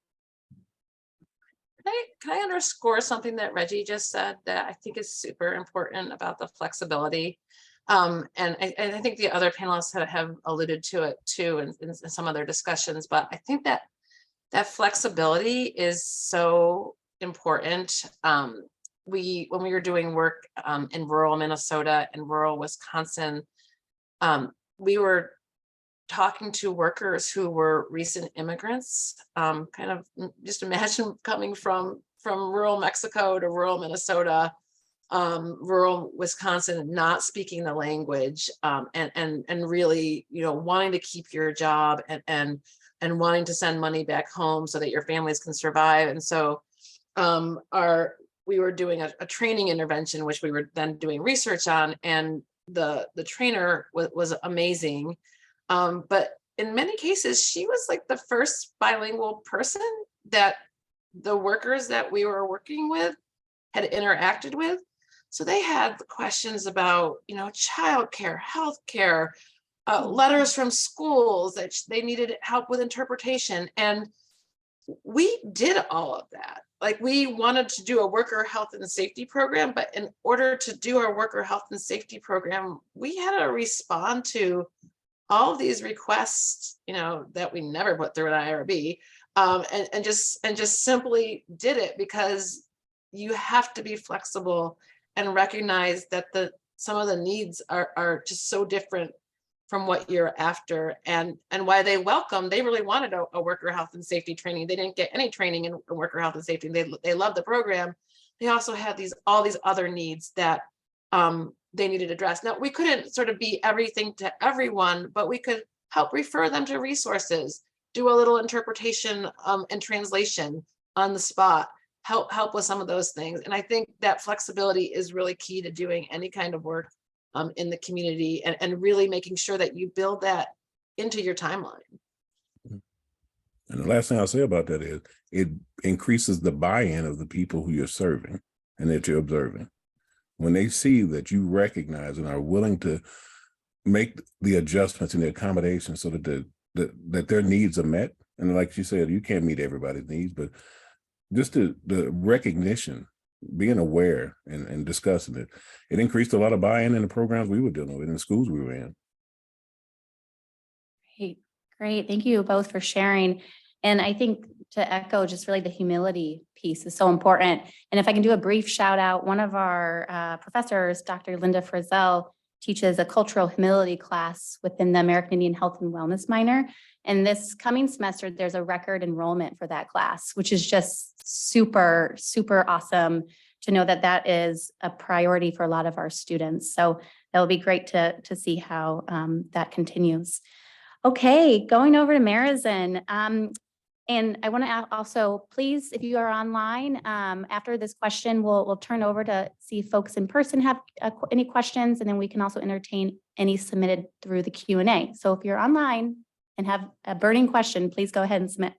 Can I underscore something that Reggie just said that I think is super important about the flexibility? And I think the other panelists have alluded to it too in some of their discussions, but I think that flexibility is so important. When we were doing work in rural Minnesota and rural Wisconsin, we were talking to workers who were recent immigrants. Kind of just imagine coming from rural Mexico to rural Minnesota, rural Wisconsin, not speaking the language, and really, wanting to keep your job and wanting to send money back home so that your families can survive. And so we were doing a training intervention, which we were then doing research on, and the trainer was amazing. But in many cases, she was like the first bilingual person that the workers that we were working with had interacted with. So they had questions about, childcare, healthcare, letters from schools that they needed help with interpretation. And we did all of that. Like, we wanted to do a worker health and safety program, but in order to do our worker health and safety program, we had to respond to all of these requests, that we never put through an IRB, and just simply did it because you have to be flexible and recognize that some of the needs are just so different from what you're after, and why they really wanted a worker health and safety training. They didn't get any training in worker health and safety. They loved the program. They also had all these other needs that they needed addressed. Now, we couldn't sort of be everything to everyone, but we could help refer them to resources, do a little interpretation and translation on the spot, help with some of those things. And I think that flexibility is really key to doing any kind of work in the community, and really making sure that you build that into your timeline. And the last thing I'll say about that is it increases the buy-in of the people who you're serving and that you're observing. When they see that you recognize and are willing to make the adjustments and the accommodations so that that their needs are met. And like you said, you can't meet everybody's needs, but just the recognition, being aware and discussing it, it increased a lot of buy-in in the programs we were dealing with in the schools we were in. Great, great. Thank you both for sharing. And I think to echo just really the humility piece is so important. And if I can do a brief shout out, one of our professors, Dr. Linda Frizzell, teaches a cultural humility class within the American Indian Health and Wellness minor. And this coming semester, there's a record enrollment for that class, which is just super, super awesome to know that that is a priority for a lot of our students. So that will be great to see how that continues. Okay, going over to Marizon. And I want to also, please, if you are online, after this question, we'll turn over to see if folks in person have any questions, and then we can also entertain any submitted through the Q&A. So if you're online and have a burning question, please go ahead and submit.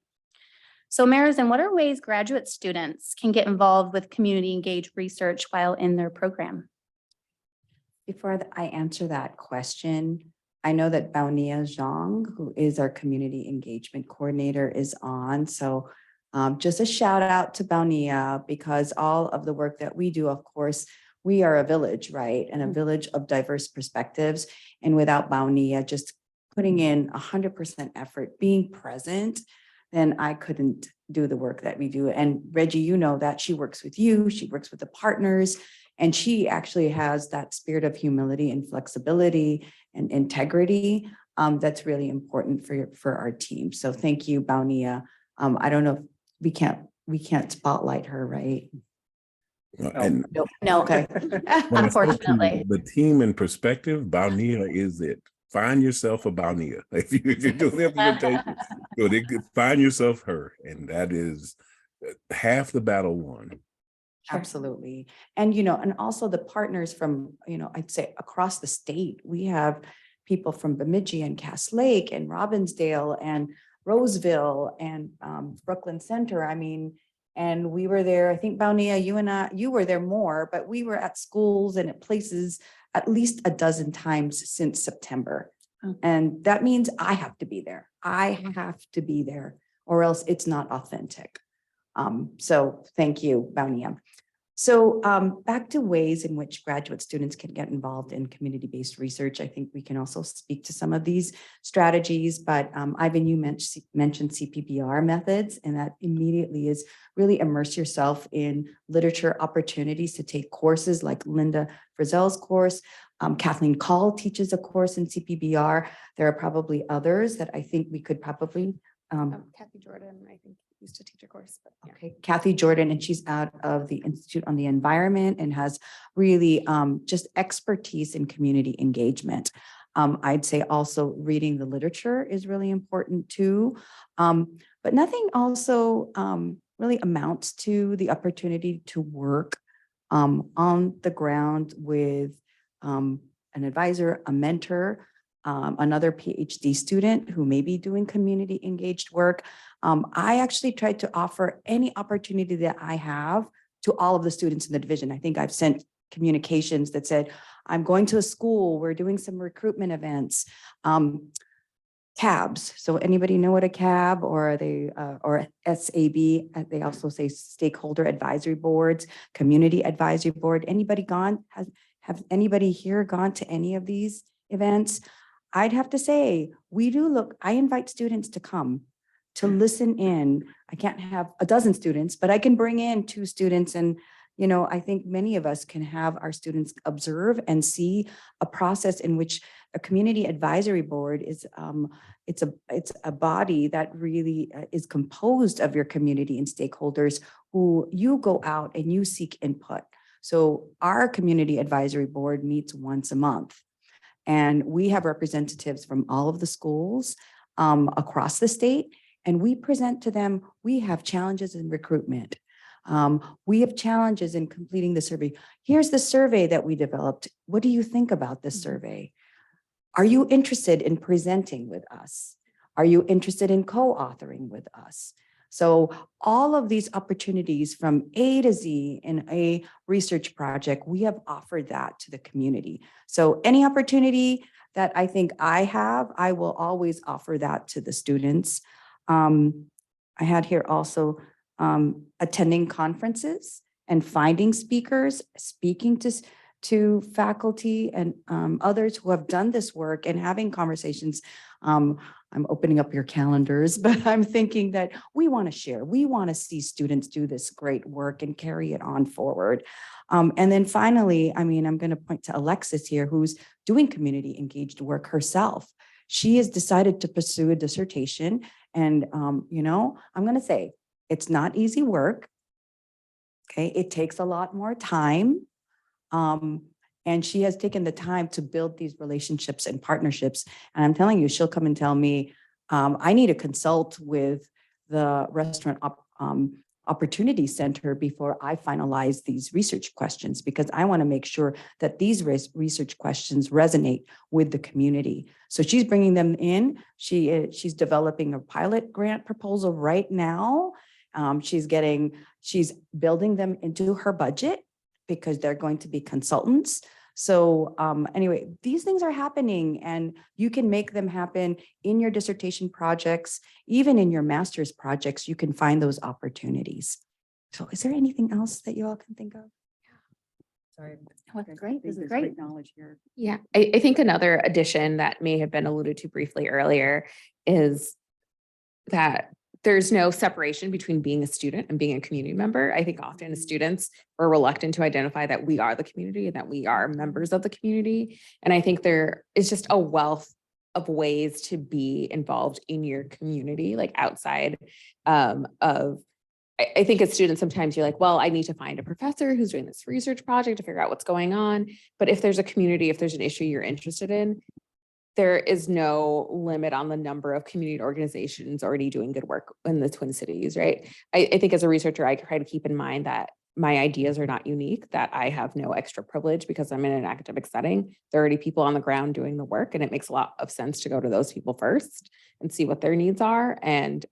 So Marizon, what are ways graduate students can get involved with community engaged research while in their program? Before I answer that question, I know that Baunia Zhang, who is our community engagement coordinator, is on. So just a shout out to Baunia, because all of the work that we do, of course, we are a village, right? And a village of diverse perspectives. And without Baunia just putting in 100% effort, being present, then I couldn't do the work that we do. And Reggie, you know that she works with you, she works with the partners, and she actually has that spirit of humility and flexibility and integrity that's really important for our team. So thank you, Baunia. I don't know if we can't spotlight her, right? And No, Okay. unfortunately. the team in perspective, Baunia is it. Find yourself a Baunia. If you do the implementation, find yourself her, and that is half the battle won. Absolutely. And, and also the partners from, I'd say across the state, we have people from Bemidji and Cass Lake and Robbinsdale and Roseville and Brooklyn Center. I mean, and we were there, I think Baunia, you were there more, but we were at schools and at places at least a dozen times since September. And that means I have to be there. I have to be there, or else it's not authentic. So thank you, Baunia. So back to ways in which graduate students can get involved in community-based research. I think we can also speak to some of these strategies, but Ivan, you mentioned CPBR methods, and that immediately is really immerse yourself in literature opportunities to take courses like Linda Frizzell's course. Kathleen Call teaches a course in CPBR. There are probably others that I think we could probably. Kathy Jordan, I think, used to teach a course. But yeah. Okay, Kathy Jordan, and she's out of the Institute on the Environment and has really just expertise in community engagement. I'd say also reading the literature is really important too. But nothing also really amounts to the opportunity to work on the ground with an advisor, a mentor, another PhD student who may be doing community engaged work. I actually tried to offer any opportunity that I have to all of the students in the division. I think I've sent communications that said, I'm going to a school, we're doing some recruitment events. CABs. So anybody know what a CAB or SAB, they also say stakeholder advisory boards, community advisory board. Anybody gone? Have anybody here gone to any of these events? I'd have to say, I invite students to come to listen in. I can't have a dozen students, but I can bring in 2 students. And, I think many of us can have our students observe and see a process in which a community advisory board is, it's a body that really is composed of your community and stakeholders who you go out and you seek input. So our community advisory board meets once a month. And we have representatives from all of the schools across the state, and we present to them, we have challenges in recruitment. We have challenges in completing the survey. Here's the survey that we developed. What do you think about this survey? Are you interested in presenting with us? Are you interested in co-authoring with us? So all of these opportunities from A to Z in a research project, we have offered that to the community. So any opportunity that I think I have, I will always offer that to the students. I had here also attending conferences and finding speakers, speaking to faculty and others who have done this work and having conversations. I'm opening up your calendars, but I'm thinking that we want to share. We want to see students do this great work and carry it on forward. And then finally, I mean, I'm going to point to Alexis here, who's doing community engaged work herself. She has decided to pursue a dissertation. And, you know, I'm going to say it's not easy work. Okay, it takes a lot more time. And she has taken the time to build these relationships and partnerships. And I'm telling you, she'll come and tell me, I need to consult with the Restaurant Opportunity Center before I finalize these research questions, because I want to make sure that these research questions resonate with the community. So she's bringing them in. She's developing a pilot grant proposal right now. She's building them into her budget because they're going to be consultants. So anyway, these things are happening and you can make them happen in your dissertation projects, even in your master's projects, you can find those opportunities. So is there anything else that you all can think of? Sorry. Oh, that's great. This is There's great. knowledge here. Yeah, I think another addition that may have been alluded to briefly earlier is that there's no separation between being a student and being a community member. I think often as students, we're reluctant to identify that we are the community and that we are members of the community. And I think there is just a wealth of ways to be involved in your community, like outside of, I think as students, sometimes you're like, well, I need to find a professor who's doing this research project to figure out what's going on. But if there's a community, if there's an issue you're interested in, there is no limit on the number of community organizations already doing good work in the Twin Cities, right? I think as a researcher, I try to keep in mind that my ideas are not unique, that I have no extra privilege because I'm in an academic setting. There are already people on the ground doing the work, and it makes a lot of sense to go to those people first and see what their needs are, and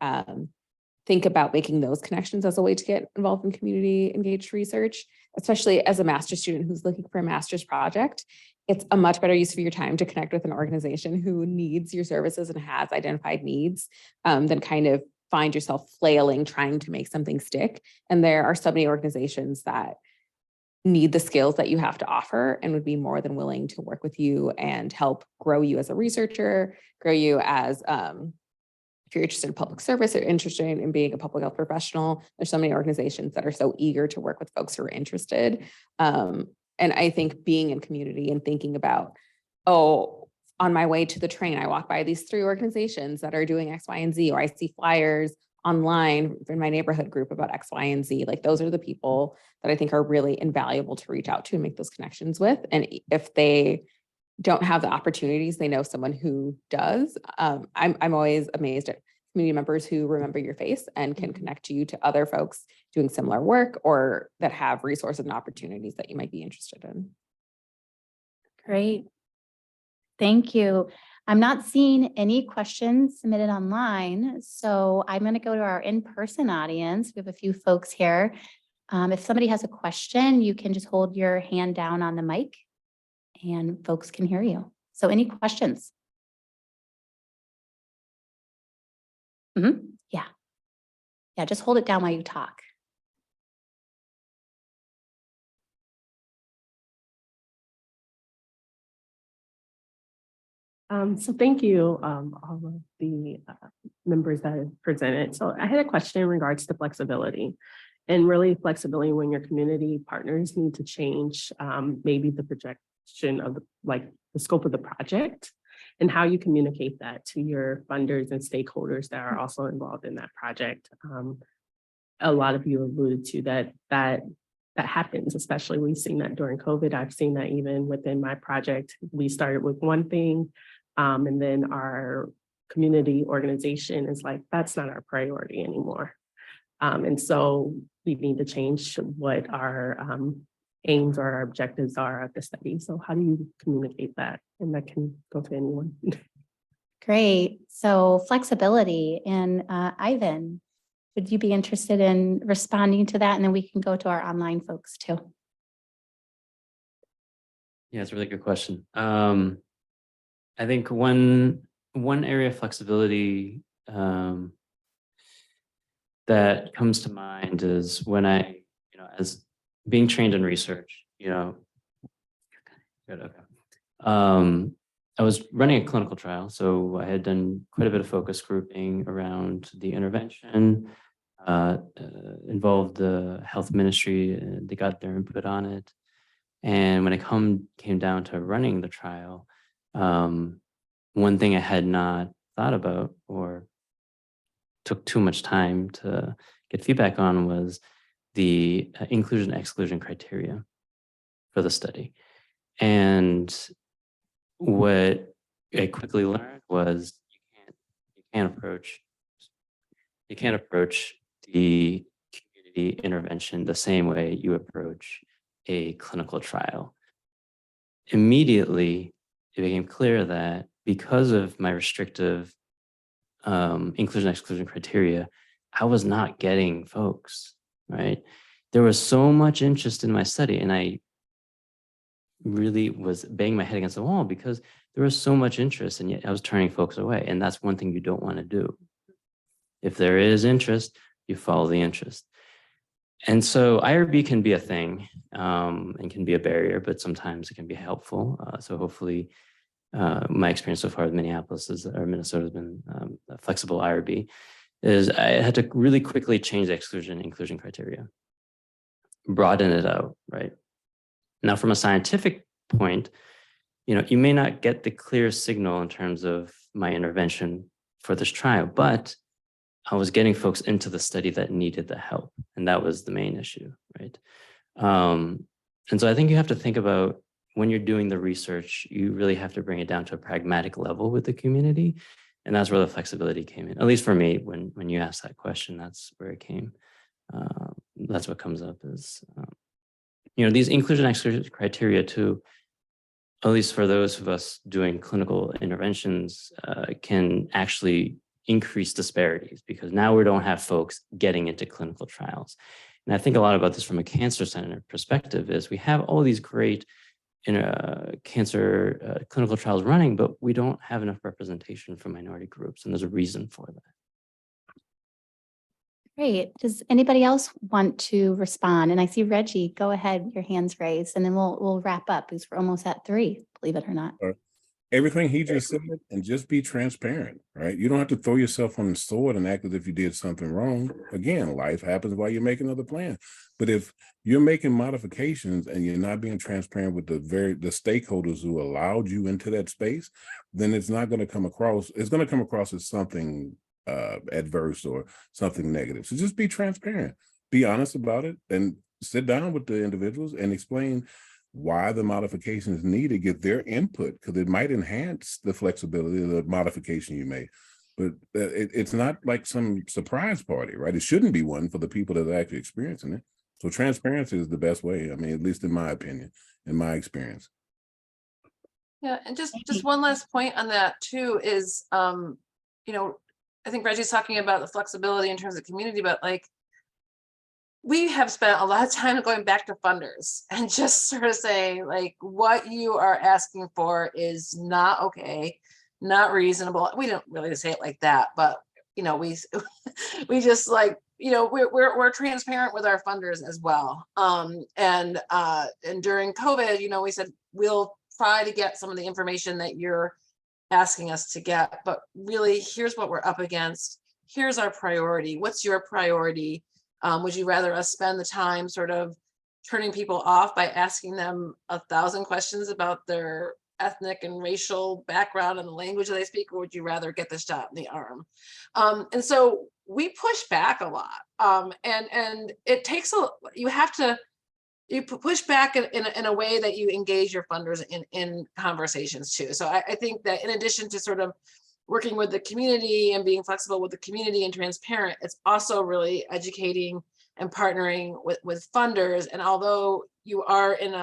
think about making those connections as a way to get involved in community engaged research, especially as a master's student who's looking for a master's project. It's a much better use of your time to connect with an organization who needs your services and has identified needs than kind of find yourself flailing, trying to make something stick. And there are so many organizations that need the skills that you have to offer and would be more than willing to work with you and help grow you as a researcher, grow you as, if you're interested in public service or interested in being a public health professional. There's so many organizations that are so eager to work with folks who are interested. And I think being in community and thinking about, oh, on my way to the train, I walk by these 3 organizations that are doing X, Y, and Z, or I see flyers online in my neighborhood group about X, Y, and Z. Like those are the people that I think are really invaluable to reach out to and make those connections with. And if they don't have the opportunities, they know someone who does. I'm always amazed at community members who remember your face and can connect you to other folks doing similar work or that have resources and opportunities that you might be interested in. Great. Thank you. I'm not seeing any questions submitted online, so I'm going to go to our in-person audience. We have a few folks here. If somebody has a question, you can just hold your hand down on the mic and folks can hear you. So any questions? Yeah. Yeah, just hold it down while you talk. So thank you, all of the members that have presented. So I had a question in regards to flexibility, and really flexibility when your community partners need to change maybe the projection of the scope of the project, and how you communicate that to your funders and stakeholders that are also involved in that project. A lot of you alluded to that happens, especially we've seen that during COVID. I've seen that even within my project. We started with one thing, and then our community organization is like, that's not our priority anymore. And so we need to change what our aims or our objectives are of the study. So how do you communicate that? And that can go to anyone. Great. So flexibility. And Ivan, would you be interested in responding to that? And then we can go to our online folks too. Yeah, it's a really good question. I think one area of flexibility that comes to mind is when I, as being trained in research, good, okay. I was running a clinical trial, so I had done quite a bit of focus grouping around the intervention, involved the health ministry, and they got their input on it. And when it came down to running the trial, one thing I had not thought about or took too much time to get feedback on was the inclusion-exclusion criteria for the study. And what I quickly learned was you can't approach the community intervention the same way you approach a clinical trial. Immediately, it became clear that because of my restrictive inclusion-exclusion criteria, I was not getting folks, right? There was so much interest in my study, and I really was banging my head against the wall because there was so much interest, and yet I was turning folks away. And that's one thing you don't want to do. If there is interest, you follow the interest. And so IRB can be a thing and can be a barrier, but sometimes it can be helpful. So hopefully my experience so far with Minneapolis or Minnesota has been a flexible IRB, is I had to really quickly change the exclusion-inclusion criteria, broaden it out, right? Now, from a scientific point, you may not get the clear signal in terms of my intervention for this trial, but I was getting folks into the study that needed the help, and that was the main issue, right? And so I think you have to think about when you're doing the research, you really have to bring it down to a pragmatic level with the community, and that's where the flexibility came in. At least for me, when you asked that question, that's where it came. That's what comes up is, these inclusion-exclusion criteria too, at least for those of us doing clinical interventions, can actually increase disparities because now we don't have folks getting into clinical trials. And I think a lot about this from a cancer center perspective is we have all these great cancer clinical trials running, but we don't have enough representation from minority groups, and there's a reason for that. Great. Does anybody else want to respond? And I see Reggie, go ahead, your hand's raised, and then we'll wrap up because we're almost at 3, believe it or not. Everything he just said, and just be transparent, right? You don't have to throw yourself on the sword and act as if you did something wrong. Again, life happens while you're making other plans. But if you're making modifications and you're not being transparent with the stakeholders who allowed you into that space, then it's not going to come across. It's going to come across as something adverse or something negative. So just be transparent, be honest about it, and sit down with the individuals and explain why the modification is needed, get their input, because it might enhance the flexibility of the modification you make. But it's not like some surprise party, right? It shouldn't be one for the people that are actually experiencing it. So transparency is the best way. I mean, at least in my opinion, in my experience. Yeah, and just one last point on that too is, I think Reggie's talking about the flexibility in terms of community, but we have spent a lot of time going back to funders and just sort of saying what you are asking for is not okay, not reasonable. We don't really say it like that, but we just we're transparent with our funders as well. And during COVID, we said we'll try to get some of the information that you're asking us to get, but really here's what we're up against. Here's our priority. What's your priority? Would you rather us spend the time sort of turning people off by asking them 1,000 questions about their ethnic and racial background and the language that they speak, or would you rather get the shot in the arm? And so we push back a lot, and it takes you push back in a way that you engage your funders in conversations too. So I think that in addition to sort of working with the community and being flexible with the community and transparent, it's also really educating and partnering with funders. And although you are in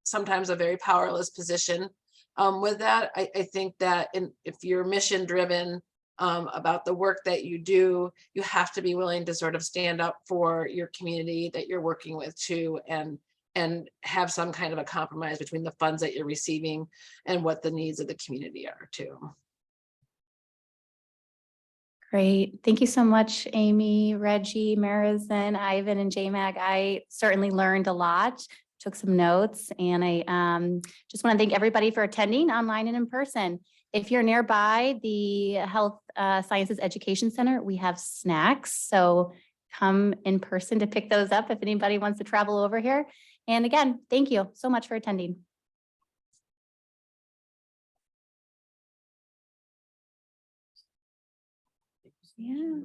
sometimes a very powerless position with that, I think that if you're mission driven about the work that you do, you have to be willing to sort of stand up for your community that you're working with too, and have some kind of a compromise between the funds that you're receiving and what the needs of the community are too. Great. Thank you so much, Amy, Reggie, Marizan, Ivan, and JMAG. I certainly learned a lot, took some notes, and I just want to thank everybody for attending online and in person. If you're nearby the Health Sciences Education Center, we have snacks. So come in person to pick those up if anybody wants to travel over here. And again, thank you so much for attending. Yeah.